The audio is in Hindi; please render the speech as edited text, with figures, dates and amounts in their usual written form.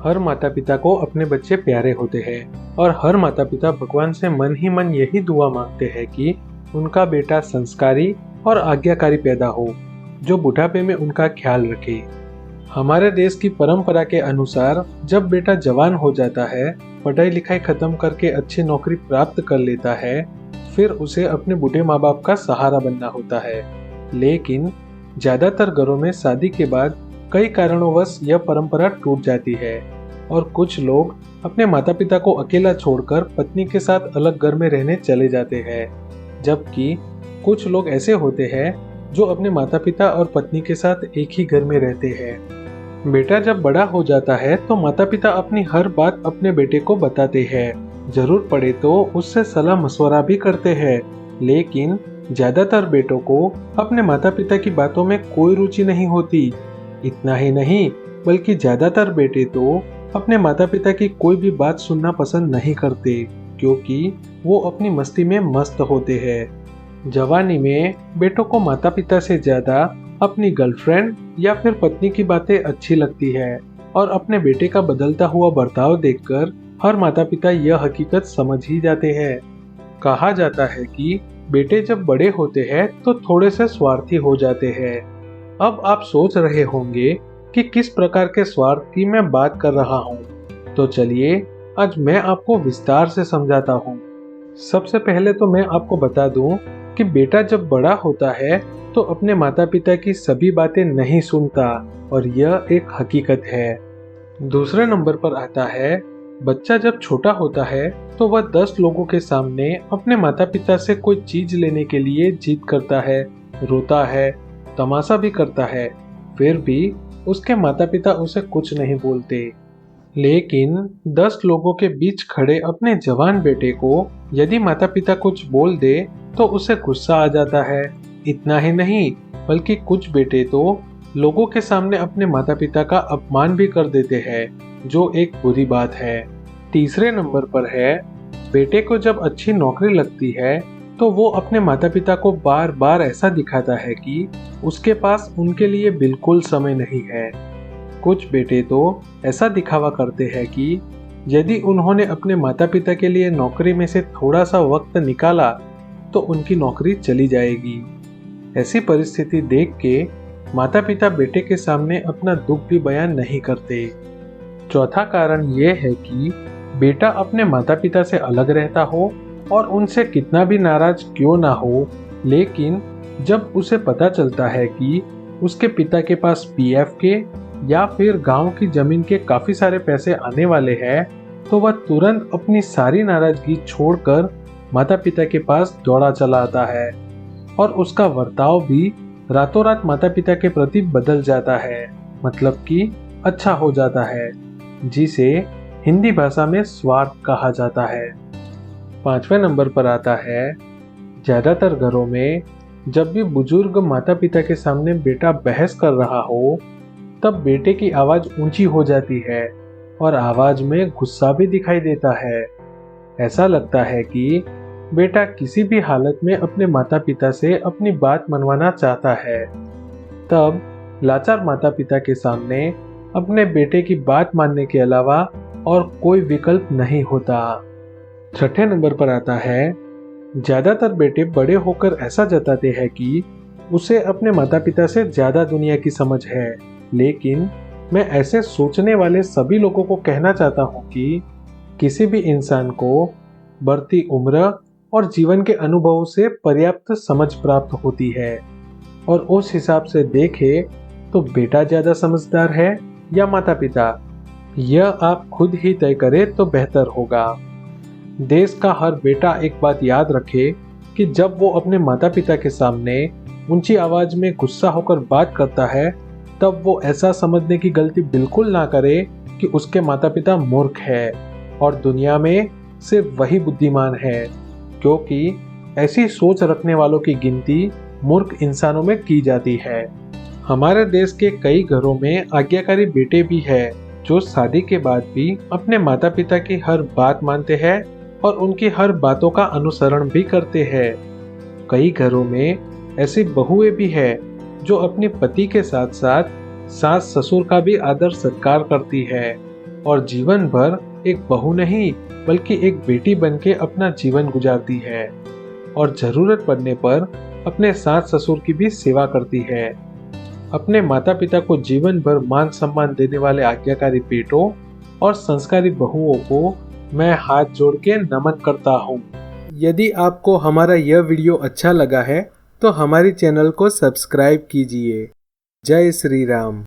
हर माता पिता को अपने बच्चे प्यारे होते हैं और हर माता पिता भगवान से मन ही मन यही दुआ मांगते हैं कि उनका बेटा संस्कारी और आज्ञाकारी पैदा हो, जो बुढ़ापे में उनका ख्याल रखे। हमारे देश की परंपरा के अनुसार जब बेटा जवान हो जाता है, पढ़ाई लिखाई खत्म करके अच्छी नौकरी प्राप्त कर लेता है, फिर उसे अपने बूढ़े माँ बाप का सहारा बनना होता है। लेकिन ज्यादातर घरों में शादी के बाद कई कारणोंवश यह परंपरा टूट जाती है और कुछ लोग अपने माता पिता को अकेला छोड़कर पत्नी के साथ अलग घर में रहने चले जाते हैं, जबकि कुछ लोग ऐसे होते हैं जो अपने माता पिता और पत्नी के साथ एक ही घर में रहते हैं। बेटा जब बड़ा हो जाता है तो माता पिता अपनी हर बात अपने बेटे को बताते हैं, जरूर पड़े तो उससे सलाह मशवरा भी करते हैं। लेकिन ज्यादातर बेटों को अपने माता पिता की बातों में कोई रुचि नहीं होती। इतना ही नहीं बल्कि ज्यादातर बेटे तो अपने माता पिता की कोई भी बात सुनना पसंद नहीं करते, क्योंकि वो अपनी मस्ती में मस्त होते हैं। जवानी में बेटों को माता पिता से ज्यादा अपनी गर्लफ्रेंड या फिर पत्नी की बातें अच्छी लगती है और अपने बेटे का बदलता हुआ बर्ताव देखकर हर माता पिता यह हकीकत समझ ही जाते हैं। कहा जाता है कि बेटे जब बड़े होते हैं तो थोड़े से स्वार्थी हो जाते हैं। अब आप सोच रहे होंगे कि किस प्रकार के स्वार्थ की मैं बात कर रहा हूँ, तो चलिए आज मैं आपको विस्तार से समझाता हूँ। सबसे पहले तो मैं आपको बता दूं कि बेटा जब बड़ा होता है तो अपने माता पिता की सभी बातें नहीं सुनता और यह एक हकीकत है। दूसरे नंबर पर आता है, बच्चा जब छोटा होता है तो वह 10 लोगों के सामने अपने माता पिता से कोई चीज लेने के लिए जिद करता है, रोता है, तमाशा भी करता है, फिर भी उसके माता पिता उसे कुछ नहीं बोलते। लेकिन 10 लोगों के बीच खड़े अपने जवान बेटे को यदि माता पिता कुछ बोल दे तो उसे गुस्सा आ जाता है। इतना ही नहीं बल्कि कुछ बेटे तो लोगों के सामने अपने माता पिता का अपमान भी कर देते हैं, जो एक बुरी बात है। तीसरे नंबर पर है, बेटे को जब अच्छी नौकरी लगती है तो वो अपने माता पिता को बार बार ऐसा दिखाता है कि उसके पास उनके लिए बिल्कुल समय नहीं है। कुछ बेटे तो ऐसा दिखावा करते हैं कि यदि उन्होंने अपने माता पिता के लिए नौकरी में से थोड़ा सा वक्त निकाला तो उनकी नौकरी चली जाएगी। ऐसी परिस्थिति देख के माता पिता बेटे के सामने अपना दुख भी बयान नहीं करते। चौथा कारण ये है कि बेटा अपने माता पिता से अलग रहता हो और उनसे कितना भी नाराज क्यों ना हो, लेकिन जब उसे पता चलता है कि उसके पिता के पास पीएफ के या फिर गांव की जमीन के काफी सारे पैसे आने वाले हैं, तो वह तुरंत अपनी सारी नाराजगी छोड़कर माता पिता के पास दौड़ा चला आता है और उसका बर्ताव भी रातों रात माता पिता के प्रति बदल जाता है, मतलब कि अच्छा हो जाता है, जिसे हिंदी भाषा में स्वार्थ कहा जाता है। 5वें नंबर पर आता है, ज्यादातर घरों में जब भी बुजुर्ग माता पिता के सामने बेटा बहस कर रहा हो तब बेटे की आवाज ऊंची हो जाती है और आवाज में गुस्सा भी दिखाई देता है। ऐसा लगता है कि बेटा किसी भी हालत में अपने माता पिता से अपनी बात मनवाना चाहता है। तब लाचार माता पिता के सामने अपने बेटे की बात मानने के अलावा और कोई विकल्प नहीं होता। 6ठे नंबर पर आता है, ज्यादातर बेटे बड़े होकर ऐसा जताते हैं कि उसे अपने माता पिता से ज्यादा दुनिया की समझ है, लेकिन मैं ऐसे सोचने वाले सभी लोगों को कहना चाहता हूँ कि किसी भी इंसान को बढ़ती उम्र और जीवन के अनुभवों से पर्याप्त समझ प्राप्त होती है और उस हिसाब से देखे तो बेटा ज्यादा समझदार है या माता पिता, यह आप खुद ही तय करें तो बेहतर होगा। देश का हर बेटा एक बात याद रखे कि जब वो अपने माता पिता के सामने ऊंची आवाज में गुस्सा होकर बात करता है तब वो ऐसा समझने की गलती बिल्कुल ना करे कि उसके माता पिता मूर्ख है और दुनिया में सिर्फ वही बुद्धिमान है, क्योंकि ऐसी सोच रखने वालों की गिनती मूर्ख इंसानों में की जाती है। हमारे देश के कई घरों में आज्ञाकारी बेटे भी हैं जो शादी के बाद भी अपने माता पिता की हर बात मानते हैं और उनकी हर बातों का अनुसरण भी करते हैं। कई घरों में ऐसी बहुएं भी हैं जो अपने पति के साथ साथ सास ससुर का भी आदर सत्कार करती है। और जीवन भर एक बहू नहीं बल्कि एक बेटी बनके अपना जीवन गुजारती है और जरूरत पड़ने पर अपने सास ससुर की भी सेवा करती है। अपने माता पिता को जीवन भर मान सम्मान देने वाले आज्ञाकारी बेटों और संस्कारी बहुओं को मैं हाथ जोड़ के नमन करता हूँ। यदि आपको हमारा यह वीडियो अच्छा लगा है तो हमारे चैनल को सब्सक्राइब कीजिए। जय श्री राम।